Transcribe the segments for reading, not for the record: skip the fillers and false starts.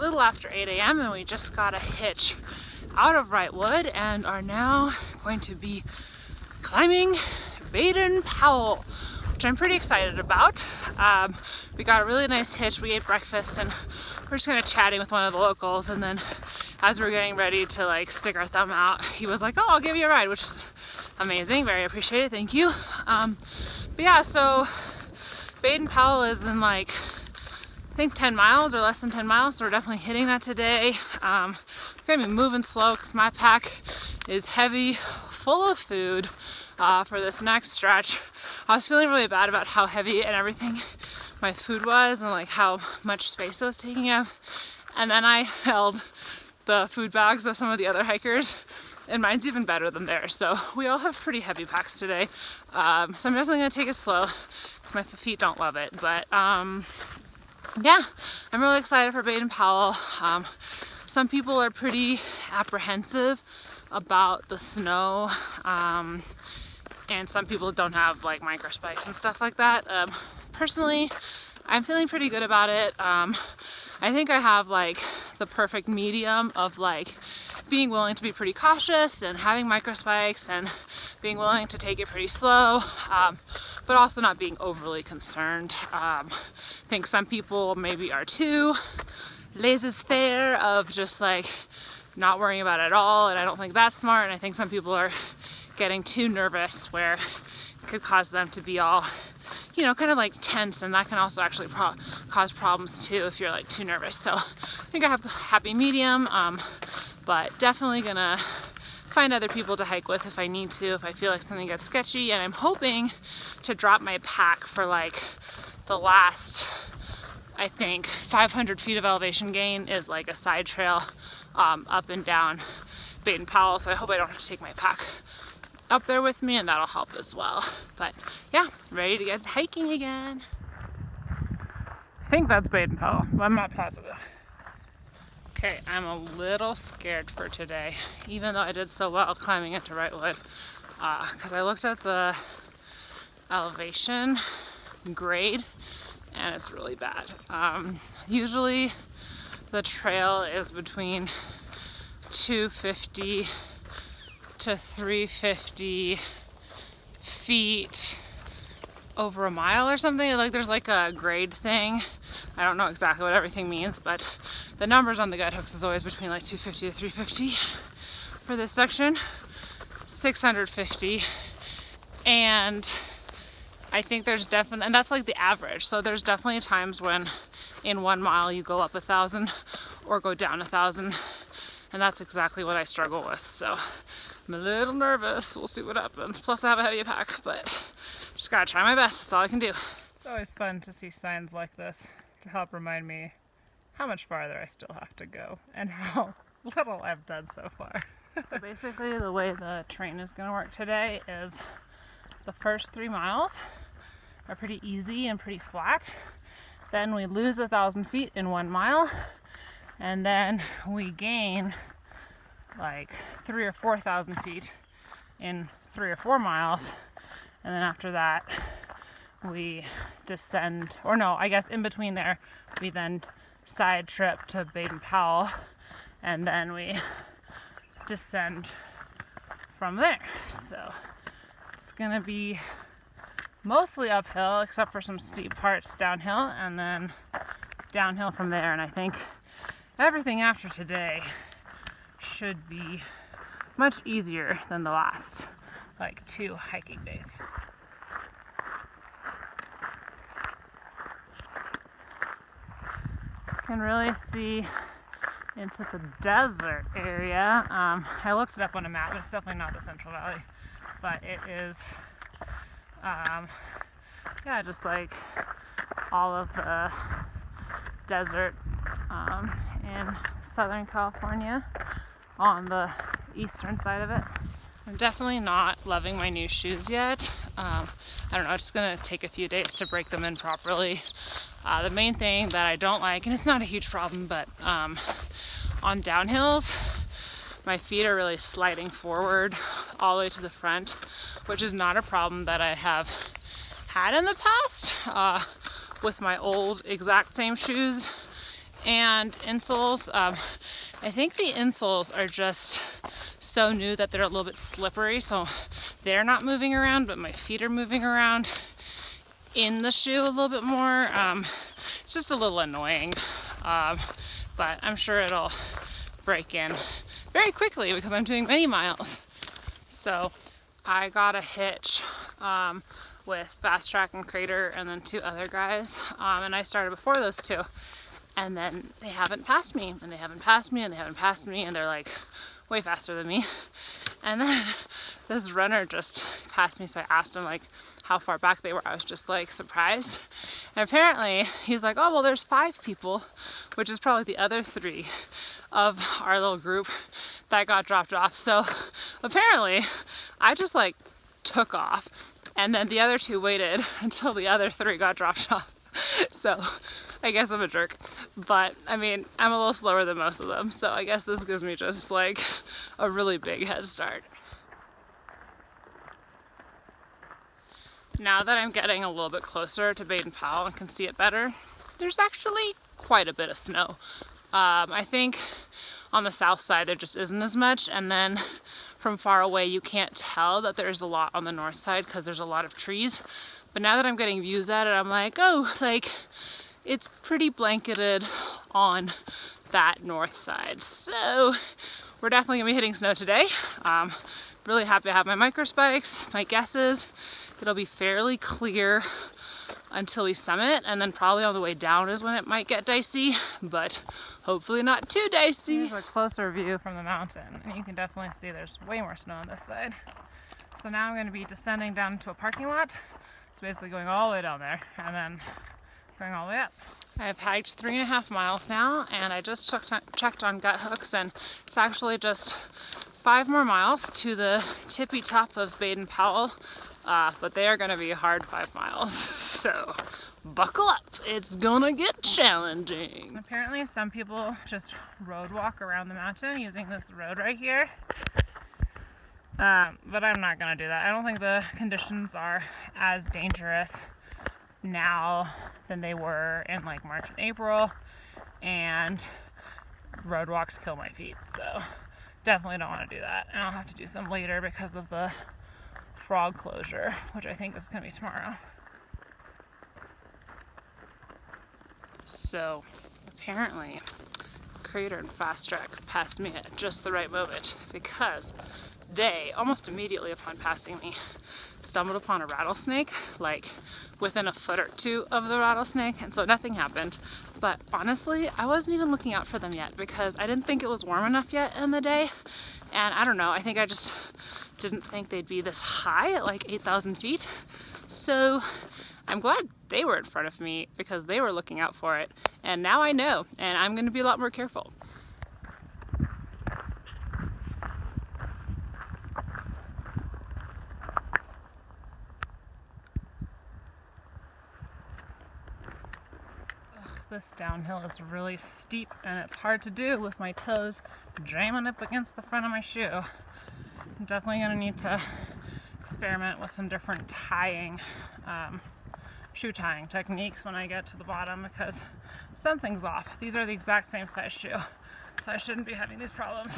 little after 8 a.m. and we just got a hitch out of Wrightwood and are now going to be climbing Baden Powell, which I'm pretty excited about. We got a really nice hitch. We ate breakfast and we're just kind of chatting with one of the locals, and then as we're getting ready to like stick our thumb out, he was like, "Oh, I'll give you a ride," which is amazing, very appreciated, thank you. But yeah, so Baden Powell is in like I think 10 miles or less than 10 miles, so we're definitely hitting that today. We're gonna be moving slow because my pack is heavy, full of food for this next stretch. I was feeling really bad about how heavy and everything my food was and like how much space it was taking up. And then I held the food bags of some of the other hikers, and mine's even better than theirs. So we all have pretty heavy packs today. So I'm definitely gonna take it slow because my feet don't love it. But yeah, I'm really excited for Baden Powell. Some people are pretty apprehensive about the snow, and some people don't have like micro spikes and stuff like that. Personally, I'm feeling pretty good about it. I think I have like the perfect medium of like being willing to be pretty cautious and having micro spikes and being willing to take it pretty slow, but also not being overly concerned. I think some people maybe are too laissez-faire of just like not worrying about it at all, and I don't think that's smart. And I think some people are getting too nervous where it could cause them to be all, you know, kind of like tense, and that can also actually cause problems too if you're like too nervous. So I think I have a happy medium, but definitely gonna find other people to hike with if I need to, if I feel like something gets sketchy. And I'm hoping to drop my pack for like the last, I think 500 feet of elevation gain is like a side trail up and down Baden Powell, so I hope I don't have to take my pack up there with me, and that'll help as well. But yeah, ready to get hiking again. I think that's Baden Powell, but I'm not positive. Okay, I'm a little scared for today, even though I did so well climbing into Wrightwood, because I looked at the elevation grade and it's really bad. Usually the trail is between 250 to 350 feet over a mile or something. Like there's like a grade thing. I don't know exactly what everything means, but the numbers on the guide hooks is always between like 250 to 350 for this section, 650, and I think there's definitely, and that's like the average. So there's definitely times when in 1 mile you go up 1,000 or go down 1,000, and that's exactly what I struggle with. So I'm a little nervous. We'll see what happens. Plus I have a heavy pack, but just gotta try my best. That's all I can do. It's always fun to see signs like this to help remind me how much farther I still have to go and how little I've done so far. So basically the way the train is gonna work today is the first 3 miles are pretty easy and pretty flat. Then we lose 1,000 feet in 1 mile, and then we gain like 3,000 or 4,000 feet in 3 or 4 miles, and then after that we descend, or no, I guess in between there we then side trip to Baden Powell, and then we descend from there. So it's gonna be mostly uphill except for some steep parts downhill, and then downhill from there. And I think everything after today should be much easier than the last like 2 hiking days. Can really see into the desert area. I looked it up on a map. It's definitely not the Central Valley, but it is yeah, just like all of the desert in Southern California on the eastern side of it. I'm definitely not loving my new shoes yet. I don't know, it's just gonna take a few days to break them in properly. The main thing that I don't like, and it's not a huge problem, but on downhills, my feet are really sliding forward all the way to the front, which is not a problem that I have had in the past with my old exact same shoes. and insoles. I think the insoles are just so new that they're a little bit slippery, so they're not moving around, but my feet are moving around in the shoe a little bit more. It's just a little annoying, but I'm sure it'll break in very quickly because I'm doing many miles. So I got a hitch with Fast Track and Crater and then 2 other guys, and I started before those 2, and then they haven't passed me, and they haven't passed me, and they haven't passed me, and they're like way faster than me. And then this runner just passed me, so I asked him like how far back they were. I was just like surprised, and apparently he's like, oh well, there's 5 people, which is probably the other 3 of our little group that got dropped off. So apparently I just like took off, and then the other 2 waited until the other 3 got dropped off. So I guess I'm a jerk, but I mean, I'm a little slower than most of them, so I guess this gives me just like a really big head start. Now that I'm getting a little bit closer to Baden Powell and can see it better, there's actually quite a bit of snow. I think on the south side there just isn't as much, and then from far away you can't tell that there's a lot on the north side because there's a lot of trees. But now that I'm getting views at it, I'm like, oh, like it's pretty blanketed on that north side. So we're definitely gonna be hitting snow today. Really happy to have my micro spikes. My guess is it'll be fairly clear until we summit, and then probably on the way down is when it might get dicey, but hopefully not too dicey. Here's a closer view from the mountain, and you can definitely see there's way more snow on this side. So now I'm going to be descending down to a parking lot. So basically going all the way down there and then going all the way up. I've hiked 3.5 miles now, and I just checked on gut hooks, and it's actually just 5 more miles to the tippy top of Baden Powell. But they are going to be a hard 5 miles, so buckle up. It's gonna get challenging. Apparently some people just road walk around the mountain using this road right here. But I'm not going to do that. I don't think the conditions are as dangerous now than they were in like March and April, and road walks kill my feet, so definitely don't want to do that. And I'll have to do some later because of the frog closure, which I think is going to be tomorrow. So apparently Crater and Fast Track passed me at just the right moment, because they, almost immediately upon passing me, stumbled upon a rattlesnake, like within a foot or 2 of the rattlesnake, and so nothing happened. But honestly, I wasn't even looking out for them yet because I didn't think it was warm enough yet in the day, and I don't know, I think I just didn't think they'd be this high at like 8,000 feet. So I'm glad they were in front of me because they were looking out for it, and now I know, and I'm going to be a lot more careful. This downhill is really steep, and it's hard to do with my toes jamming up against the front of my shoe. I'm definitely going to need to experiment with some different tying, shoe tying techniques when I get to the bottom, because something's off. These are the exact same size shoe, so I shouldn't be having these problems.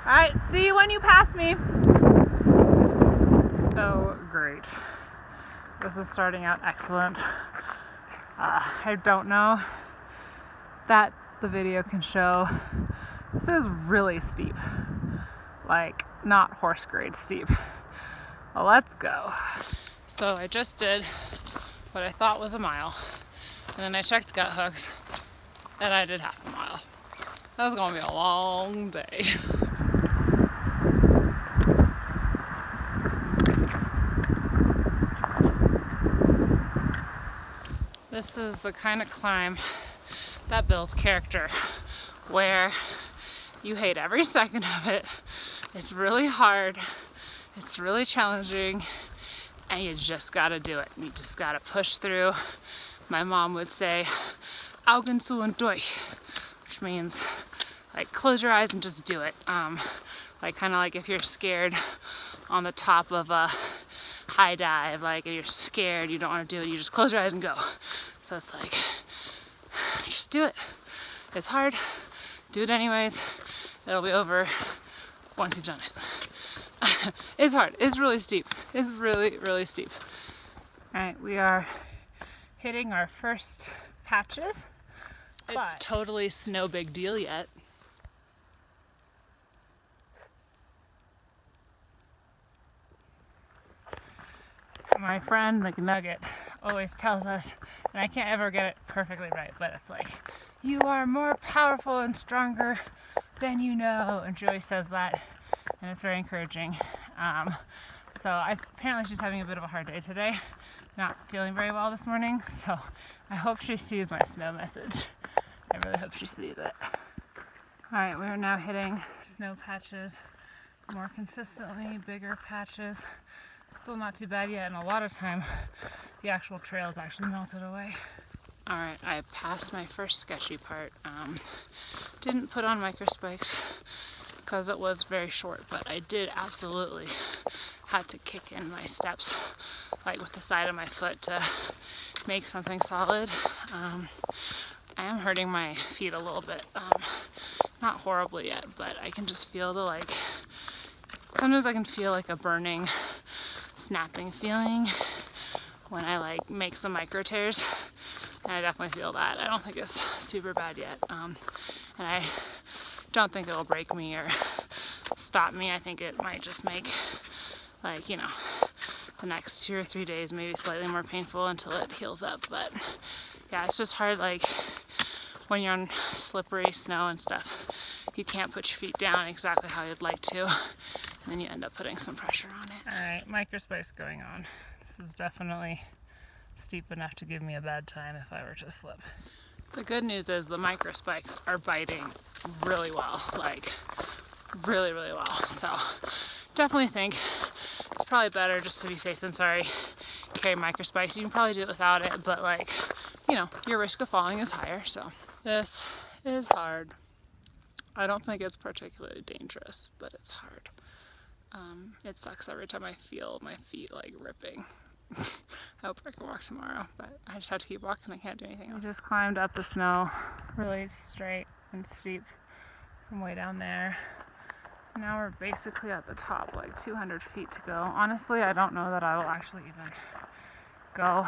Alright, see you when you pass me. Oh, great. This is starting out excellent. I don't know that the video can show. This is really steep. Like, not horse grade steep. Well, let's go. So I just did what I thought was a mile, and then I checked gut hooks, and I did half a mile. That was gonna be a long day. This is the kind of climb that builds character, where you hate every second of it. It's really hard, it's really challenging, and you just gotta do it. You just gotta push through. My mom would say, Augen zu und durch, which means like close your eyes and just do it. Like kind of like if you're scared on the top of a high dive, like, and you're scared, you don't want to do it, you just close your eyes and go. So it's like, just do it. It's hard, do it anyways. It'll be over once you've done it. It's hard, it's really steep. It's really, really steep. All right, we are hitting our first patches. It's totally no big deal yet. My friend McNugget always tells us, and I can't ever get it perfectly right, but it's like, you are more powerful and stronger than you know, and she always says that, and it's very encouraging. Apparently she's having a bit of a hard day today, not feeling very well this morning, so I hope she sees my snow message. I really hope she sees it. Alright, we are now hitting snow patches more consistently, bigger patches. Still not too bad yet, and a lot of time the actual trails actually melted away. Alright, I passed my first sketchy part. Didn't put on micro spikes because it was very short, but I did absolutely had to kick in my steps, like with the side of my foot, to make something solid. I am hurting my feet a little bit, not horribly yet, but I can just feel sometimes I can feel like a burning, snapping feeling when I like make some micro tears, and I definitely feel that. I don't think it's super bad yet, and I don't think it'll break me or stop me. I think it might just make, like, you know, the next 2 or 3 days maybe slightly more painful until it heals up. But yeah, it's just hard, like when you're on slippery snow and stuff, you can't put your feet down exactly how you'd like to, and then you end up putting some pressure on it. Alright, micro spikes going on. This is definitely steep enough to give me a bad time if I were to slip. The good news is the micro spikes are biting really well, like really, really well. So definitely think it's probably better, just to be safe than sorry, carry micro spikes. You can probably do it without it, but like, you know, your risk of falling is higher. So this is hard. I don't think it's particularly dangerous, but it's hard. It sucks every time I feel my feet like ripping. I hope I can walk tomorrow, but I just have to keep walking. I can't do anything else. We just climbed up the snow really straight and steep from way down there. Now we're basically at the top, like 200 feet to go. Honestly, I don't know that I will actually even go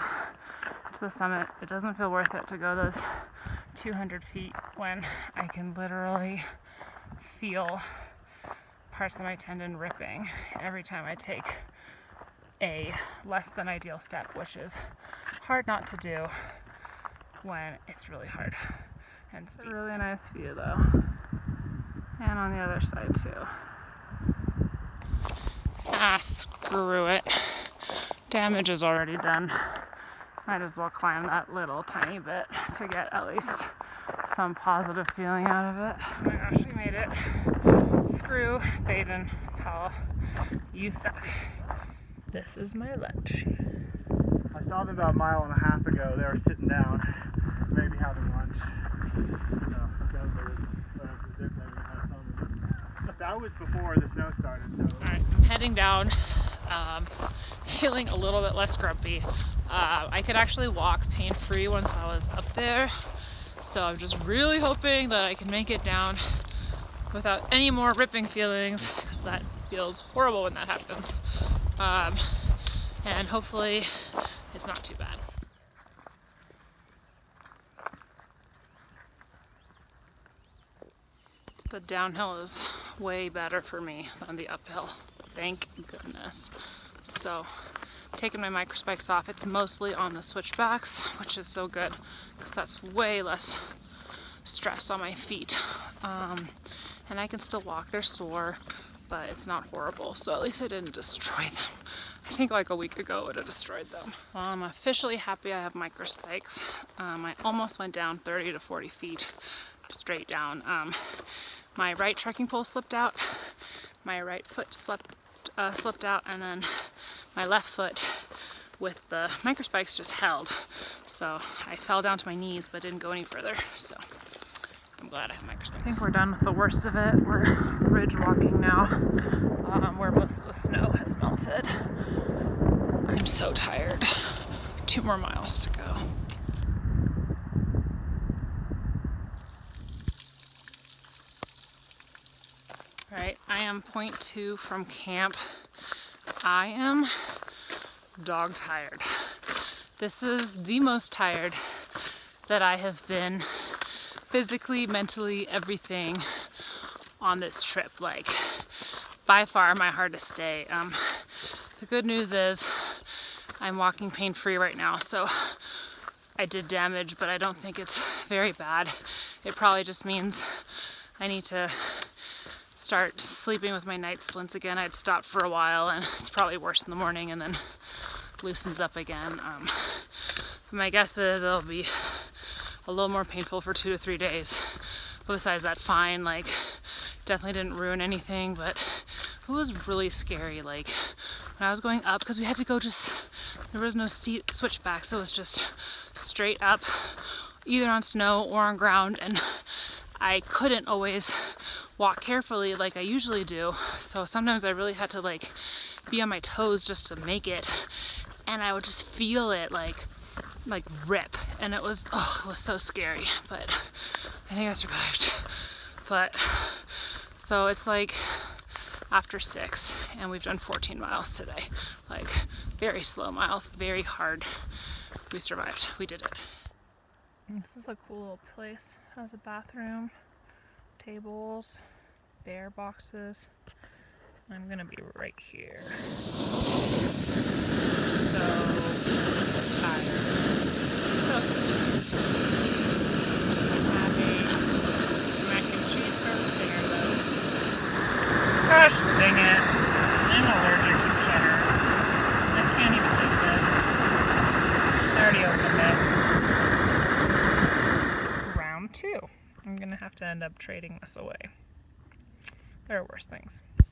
to the summit. It doesn't feel worth it to go those 200 feet when I can literally feel parts of my tendon ripping every time I take a less than ideal step, which is hard not to do when it's really hard and steep. It's a really nice view though, and on the other side too. Ah, screw it. Damage is already done. Might as well climb that little tiny bit to get at least some positive feeling out of it. Oh my gosh, we made it. Screw Baden Powell. You suck. This is my lunch. I saw them about a mile and a half ago. They were sitting down, maybe having lunch. But that was before the snow started. So. Alright, I'm heading down. Feeling a little bit less grumpy. I could actually walk pain-free once I was up there. So I'm just really hoping that I can make it down without any more ripping feelings, because that feels horrible when that happens. And hopefully it's not too bad. The downhill is way better for me than the uphill, thank goodness. So, taking my micro spikes off, it's mostly on the switchbacks, which is so good because that's way less stress on my feet. And I can still walk. They're sore, but it's not horrible. So at least I didn't destroy them. I think like a week ago I would have destroyed them. Well, I'm officially happy I have micro spikes. I almost went down 30 to 40 feet straight down. My right trekking pole slipped out, my right foot slipped out, and then my left foot with the micro spikes just held. So I fell down to my knees but didn't go any further. So I'm glad I have micro spikes. I think we're done with the worst of it. We're ridge walking now, where most of the snow has melted. I'm so tired. 2 more miles to go. All right, I am 0.2 from camp. I am dog tired. This is the most tired that I have been physically, mentally, everything on this trip. Like, by far my hardest day. The good news is I'm walking pain-free right now, so I did damage, but I don't think it's very bad. It probably just means I need to start sleeping with my night splints again. I'd stopped for a while, and it's probably worse in the morning and then loosens up again. My guess is it'll be a little more painful for 2 to 3 days. But besides that, fine. Like, definitely didn't ruin anything, but it was really scary. Like, when I was going up, because we had to go there was no steep switchbacks. It was just straight up, either on snow or on ground, and I couldn't always walk carefully like I usually do. So sometimes I really had to like be on my toes just to make it, and I would just feel it like rip, and it was so scary, but I think I survived. But so it's like after 6, and we've done 14 miles today. Like, very slow miles, very hard. We survived. We did it. This is a cool little place. It has a bathroom, tables, bear boxes. I'm gonna be right here. So tired. So having mac and cheese for dinner though. Gosh dang it. I'm allergic to cheddar. I can't even eat this. I already opened it. Round 2. I'm gonna have to end up trading this away. There are worse things.